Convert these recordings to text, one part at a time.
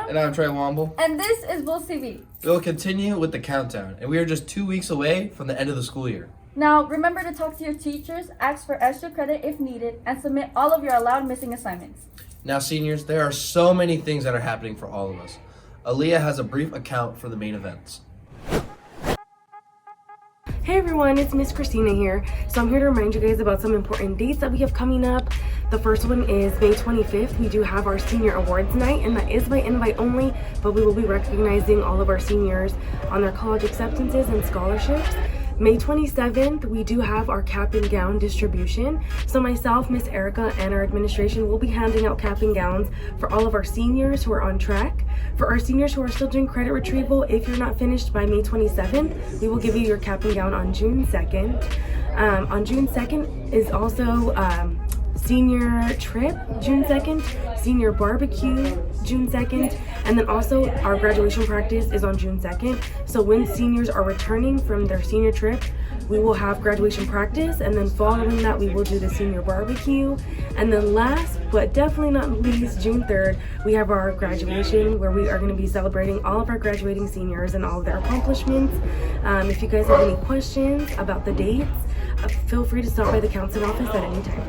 And I'm Trey Womble. And this is Bulls TV. We'll continue with the countdown, and we are just 2 weeks away from the end of the school year. Now, remember to talk to your teachers, ask for extra credit if needed, and submit all of your allowed missing assignments. Now, seniors, there are so many things that are happening for all of us. Aaliyah has a brief account for the main events. Hey everyone, it's Miss Christina here. So I'm here to remind you guys about some important dates that we have coming up. The first one is May 25th. We do have our senior awards night, and that is by invite only, but we will be recognizing all of our seniors on their college acceptances and scholarships. May 27th, we do have our cap and gown distribution. So myself, Miss Erica, and our administration will be handing out cap and gowns for all of our seniors who are on track. For our seniors who are still doing credit retrieval, if you're not finished by May 27th, we will give you your cap and gown on June 2nd. On June 2nd is also senior trip, June 2nd, senior barbecue, June 2nd, and then also our graduation practice is on June 2nd. So when seniors are returning from their senior trip, we will have graduation practice, and then following that we will do the senior barbecue. And then last but definitely not least, June 3rd, we have our graduation, where we are going to be celebrating all of our graduating seniors and all of their accomplishments. If you guys have any questions about the dates, feel free to stop by the counseling office at any time.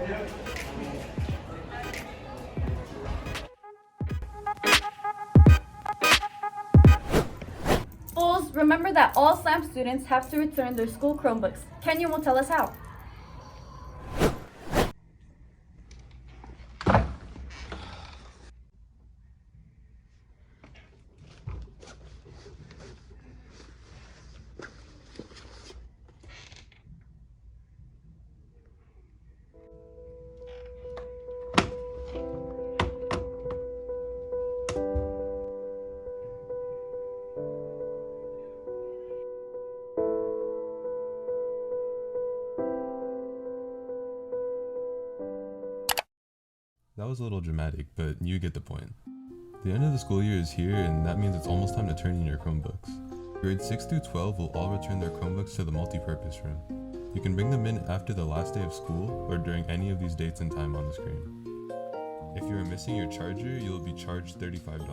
Bulls, remember that all SLAM students have to return their school Chromebooks. Kenyon will tell us how. That was a little dramatic, but you get the point. The end of the school year is here, and that means it's almost time to turn in your Chromebooks. Grades 6 through 12 will all return their Chromebooks to the multi-purpose room. You can bring them in after the last day of school or during any of these dates and time on the screen. If you are missing your charger, you'll be charged $35.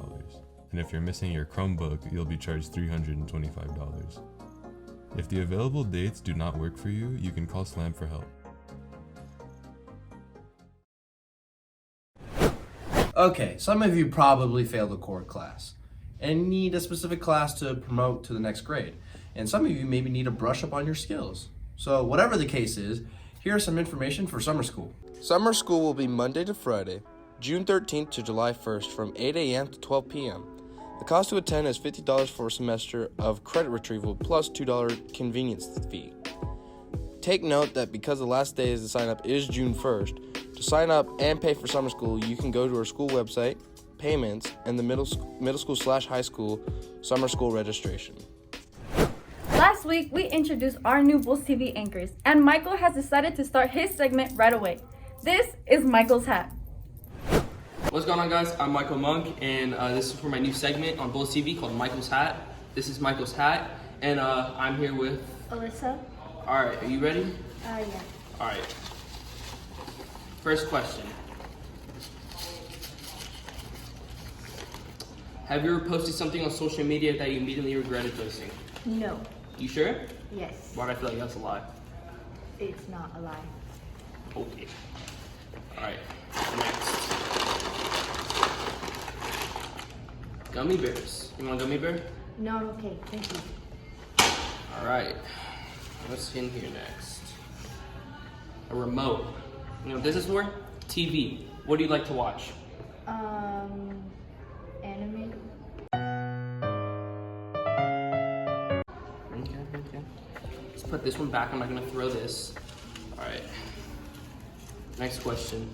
And if you're missing your Chromebook, you'll be charged $325. If the available dates do not work for you, you can call SLAM for help. Okay, some of you probably failed a core class and need a specific class to promote to the next grade. And some of you maybe need to brush up on your skills. So whatever the case is, here's some information for summer school. Summer school will be Monday to Friday, June 13th to July 1st from 8 a.m. to 12 p.m. The cost to attend is $50 for a semester of credit retrieval plus $2 convenience fee. Take note that because the last day to sign up is June 1st, to sign up and pay for summer school, you can go to our school website, payments, and the middle school/high school summer school registration. Last week, we introduced our new Bulls TV anchors, and Michael has decided to start his segment right away. This is Michael's hat. What's going on, guys? I'm Michael Monk, and this is for my new segment on Bulls TV called Michael's Hat. This is Michael's hat, and I'm here with Alyssa. All right, are you ready? Yeah. All right. First question. Have you ever posted something on social media that you immediately regretted posting? No. You sure? Yes. Why do I feel like that's a lie? It's not a lie. Okay. All right. Next. Gummy bears. You want a gummy bear? No, okay. Thank you. All right. What's in here next? A remote. You know what this is for? TV. What do you like to watch? Anime. Okay. Let's put this one back. I'm not gonna throw this. All right. Next question.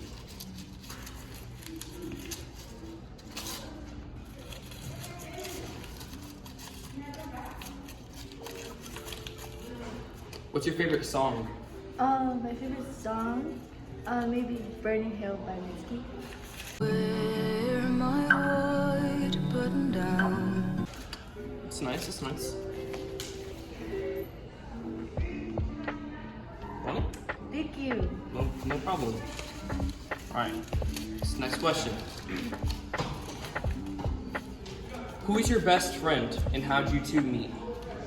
What's your favorite song? My favorite song, maybe Burning Hill by Whiskey. Where my white button down. It's nice, it's nice. Want it? Thank you. No problem. Alright, next question. Who is your best friend and how'd you two meet?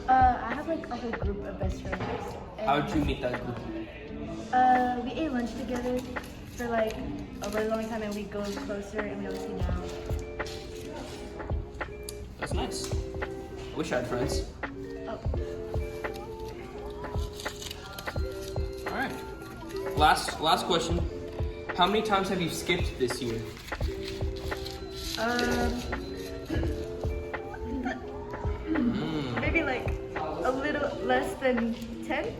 I have like a whole group of best friends. And, How'd you meet that group? We ate lunch together for like a really long time, and we go closer, and we always hang out. That's nice. I wish I had friends. Oh, All right. Last question. How many times have you skipped this year? maybe like a little less than 10.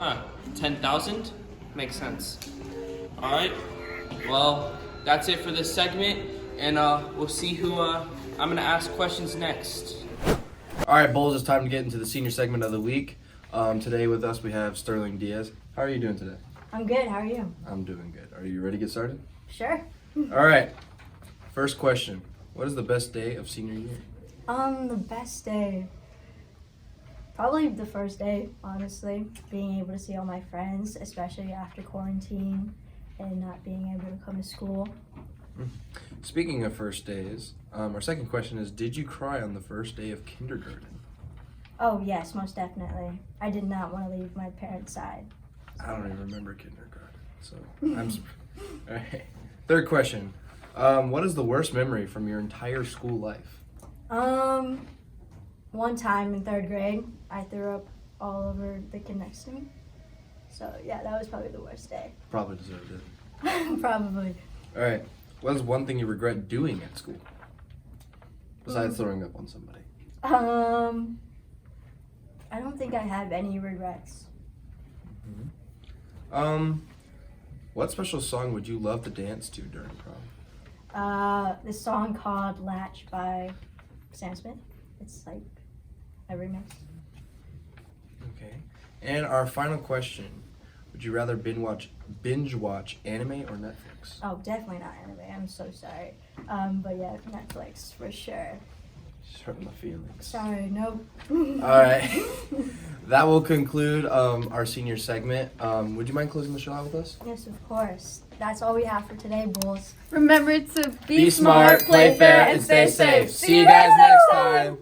Huh, 10,000? Makes sense. All right. Well, that's it for this segment, and we'll see who I'm gonna ask questions next. All right, Bulls, it's time to get into the senior segment of the week. Today with us we have Sterling Diaz. How are you doing today? I'm good. How are you? I'm doing good. Are you ready to get started? Sure. All right. First question. What is the best day of senior year? The best day. Probably the first day, honestly. Being able to see all my friends, especially after quarantine and not being able to come to school. Speaking of first days, our second question is, did you cry on the first day of kindergarten? Oh, yes, most definitely. I did not want to leave my parents' side. I don't even remember kindergarten, so all right. Third question. What is the worst memory from your entire school life? One time in third grade, I threw up all over the kid next to me. So, yeah, that was probably the worst day. Probably deserved it. Probably. All right. What is one thing you regret doing at school? Besides throwing up on somebody. I don't think I have any regrets. What special song would you love to dance to during prom? This song called Latch by Sam Smith. It's like a remix. Okay. And our final question. Would you rather binge watch anime or Netflix? Oh, definitely not anime. I'm so sorry. But yeah, Netflix for sure. Just hurting my feelings. Sorry, nope. All right. That will conclude our senior segment. Would you mind closing the show out with us? Yes, of course. That's all we have for today, Bulls. Remember to Be smart, play fair, and stay safe. See you guys next time.